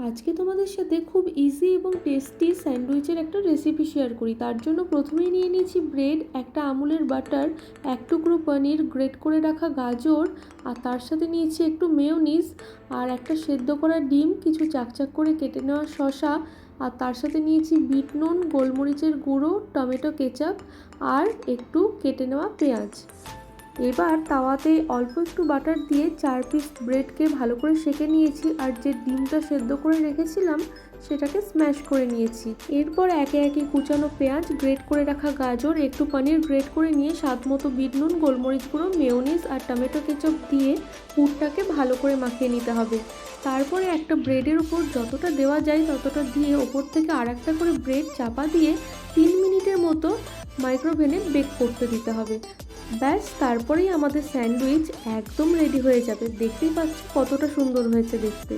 আজকে তোমাদের সাথে খুব ইজি এবং টেস্টি স্যান্ডউইচের একটা রেসিপি শেয়ার করি। তার জন্য প্রথমেই নিয়ে নিয়েছি ব্রেড, একটা আমুলের বাটার, এক টুকরো পনির, গ্রেট করে রাখা গাজর, আর তার সাথে নিয়েছি একটু মেয়োনিজ, আর একটা সেদ্ধ করা ডিম, কিছু চাকচাক করে কেটে নেওয়া শসা, আর তার সাথে নিয়েছি বিট নুন, গোলমরিচের গুঁড়ো, টমেটো কেচাপ, আর একটু কেটে নেওয়া পেঁয়াজ। এবার তাওয়াতে অল্প একটু বাটার দিয়ে 4 পিস ব্রেডকে ভালো করে সেঁকে নিয়েছি, আর যে ডিমটা সেদ্ধ করে রেখেছিলাম সেটাকে স্ম্যাশ করে নিয়েছি। এরপর একে একে কুচানো পেঁয়াজ, গ্রেট করে রাখা গাজর, একটু পনির গ্রেট করে নিয়ে স্বাদ মতো বিট নুন, গোলমরিচ গুঁড়ো, মেয়োনিজ আর টমেটো কেচাপ দিয়ে পুরটাকে ভালো করে মাখিয়ে নিতে হবে। তারপরে একটা ব্রেডের উপর যতটা দেওয়া যায় ততটা দিয়ে ওপর থেকে আর একটা করে ব্রেড চাপা দিয়ে 3 মিনিটের মতো মাইক্রোওভেনে বেক করতে দিতে হবে। ব্যাস, তারপরেই আমাদের স্যান্ডউইচ একদম রেডি হয়ে যাবে। দেখতেই পাচ্ছ কতটা সুন্দর হয়েছে দেখতে।